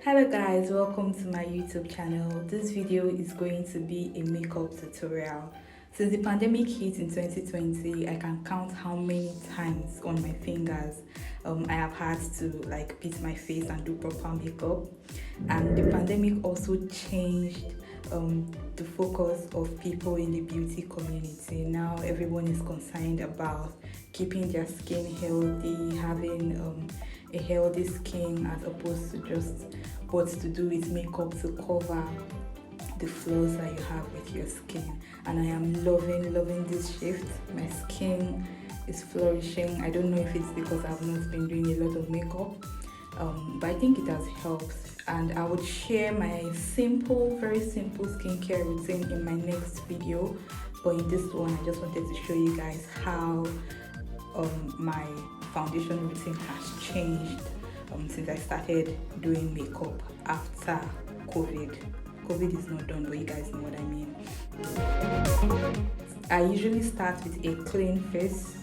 Hello guys, welcome to my YouTube channel. This video is going to be a makeup tutorial. Since the pandemic hit in 2020, I can count how many times on my fingers I have had to beat my face and do proper makeup. And the pandemic also changed the focus of people in the beauty community. Now everyone is concerned about keeping their skin healthy, having a healthy skin, as opposed to just what to do with makeup to cover the flaws that you have with your skin. And I am loving this shift. My skin is flourishing. I don't know if it's because I've not been doing a lot of makeup, but I think it has helped. And I would share my very simple skincare routine in my next video, but in this one I just wanted to show you guys how my foundation routine has changed since I started doing makeup after COVID. COVID is not done, but you guys know what I mean. I usually start with a clean face.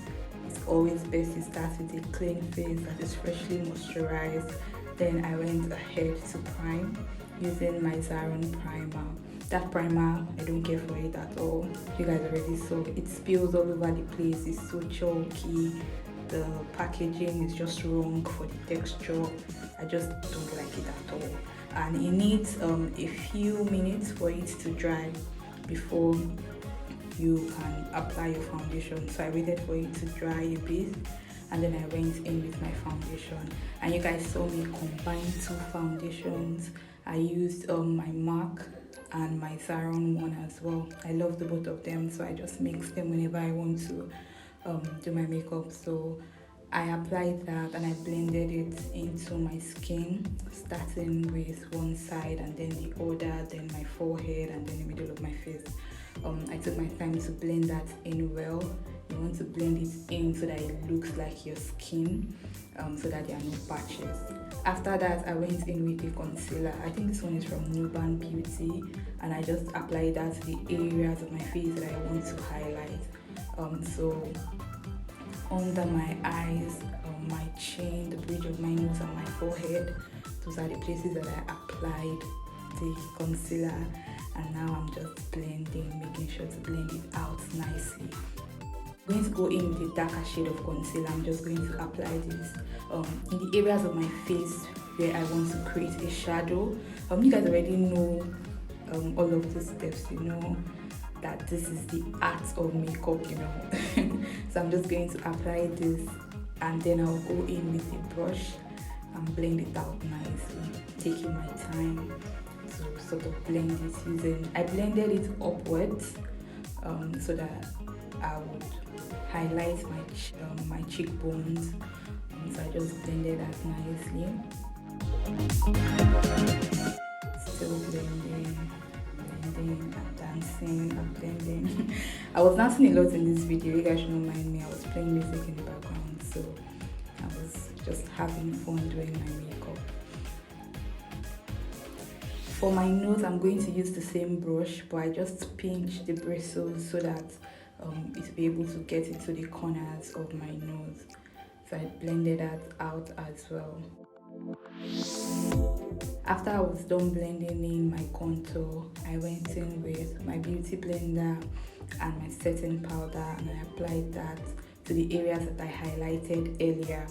It's always best to start with a clean face that is freshly moisturized. Then I went ahead to prime using my Zaron primer. That primer, I don't care for it at all. You guys already saw it spills all over the place. It's so chalky. The packaging is just wrong for the texture. I just don't like it at all. And it needs a few minutes for it to dry before you can apply your foundation. So I waited for it to dry a bit, and then I went in with my foundation. And you guys saw me combine two foundations. I used my MAC and my Zaron one as well. I love the both of them, so I just mix them whenever I want to do my makeup. So I applied that and I blended it into my skin, starting with one side and then the other, then my forehead and then the middle of my face. I took my time to blend that in well. You want to blend it in so that it looks like your skin, so that there are no patches. After that, I went in with a concealer. I think this one is from Newborn Beauty, and I just applied that to the areas of my face that I want to highlight. So under my eyes, my chin, the bridge of my nose and my forehead, those are the places that I applied the concealer. And now I'm just blending, making sure to blend it out nicely. I'm going to go in with a darker shade of concealer. I'm just going to apply this in the areas of my face where I want to create a shadow. You guys already know all of the steps, you know that this is the art of makeup, you know. So I'm just going to apply this, and then I'll go in with a brush and blend it out nicely, taking my time to sort of blend it I blended it upwards so that I would highlight my cheekbones. So I just blended that nicely. Still blending, I'm dancing, I'm blending. I was dancing a lot in this video, you guys should not mind me. I was playing music in the background, so I was just having fun doing my makeup. For my nose, I'm going to use the same brush, but I just pinch the bristles so that it will be able to get into the corners of my nose. So I blended that out as well. After I was done blending in my contour, I went in with my beauty blender and my setting powder, and I applied that to the areas that I highlighted earlier.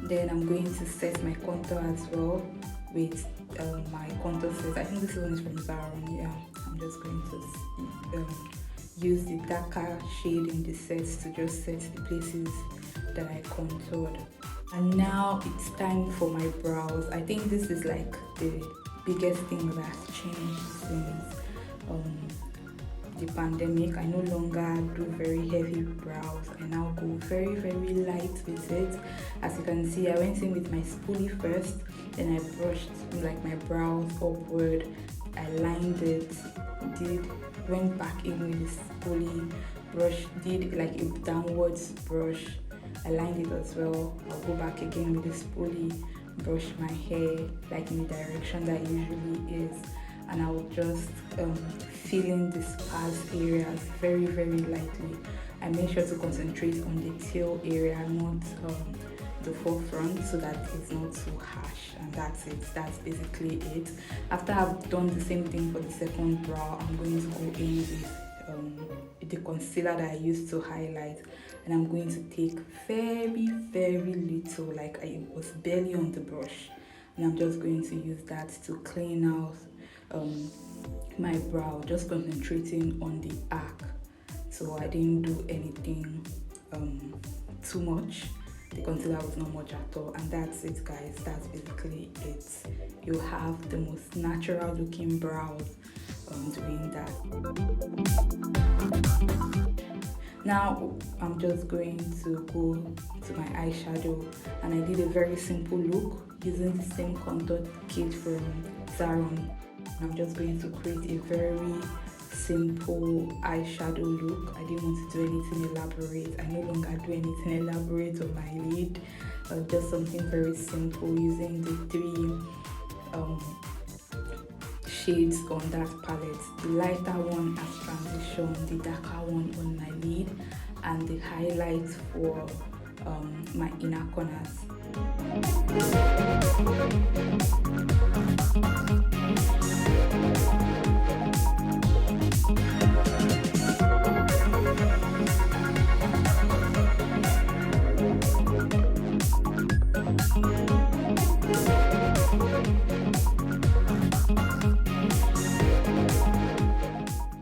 Then I'm going to set my contour as well with my contour set. I think this one is from Zaron. Yeah, I'm just going to use the darker shade in the sets to just set the places that I contoured. And now it's time for my brows. I think this is like the biggest thing that has changed since the pandemic. I no longer do very heavy brows. I now go very light with it. As you can see, I went in with my spoolie first, then I brushed my brows upward. I lined it, went back in with the spoolie brush, did like a downwards brush. I lined it as well. I'll go back again with the spoolie brush my hair like in the direction that it usually is, and I will just fill in the sparse areas very lightly. I make sure to concentrate on the tail area, not the forefront, so that it's not too harsh. And that's it. That's basically it. After I've done the same thing for the second brow, I'm going to go in with the concealer that I used to highlight, and I'm going to take very little, like it was barely on the brush, and I'm just going to use that to clean out my brow, just concentrating on the arc, so I didn't do anything too much. The concealer was not much at all, and that's it, guys. That's basically it. You have the most natural looking brows doing that. Now I'm just going to go to my eyeshadow, and I did a very simple look using the same contour kit from Zaron. I'm just going to create a very simple eyeshadow look. I didn't want to do anything elaborate. I no longer do anything elaborate on my lid. Just something very simple using the three shades on that palette. The lighter one as transition, the darker one on my lid, and the highlights for my inner corners.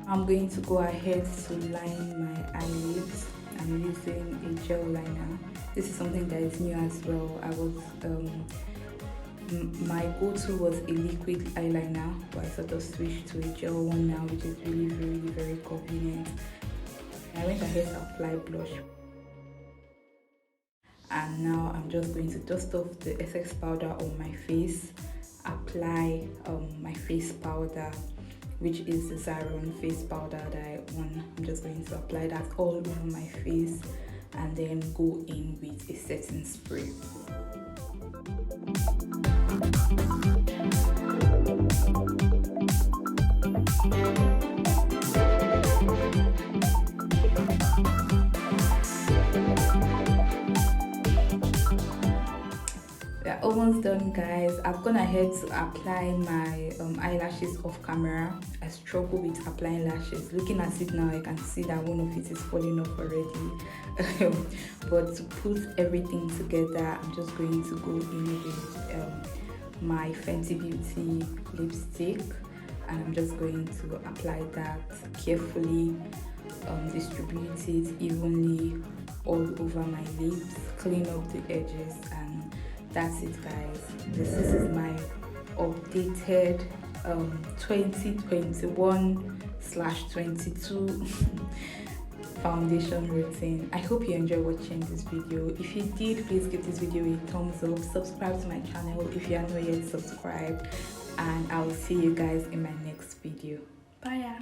I'm going to go ahead to line my eyelids. I'm using a gel liner. This is something that is new as well. My go-to was a liquid eyeliner, but I sort of switched to a gel one now, which is really very convenient. I went ahead to apply blush, and now I'm just going to dust off the excess powder on my face, apply my face powder, which is the Zaron face powder that I own. I'm just going to apply that all over my face and then go in with a setting spray. We're almost done, guys. I've gone ahead to apply my eyelashes off camera. I struggle with applying lashes. Looking at it now, I can see that one of it is falling off already. But to put everything together, I'm just going to go in with my Fenty Beauty lipstick, and I'm just going to apply that carefully, distribute it evenly all over my lips, clean up the edges, and that's it, guys. This is my updated 2021/22 foundation routine. I hope you enjoy watching this video. If you did, please give this video a thumbs up, subscribe to my channel if you are not yet subscribed, and I will see you guys in my next video. Bye.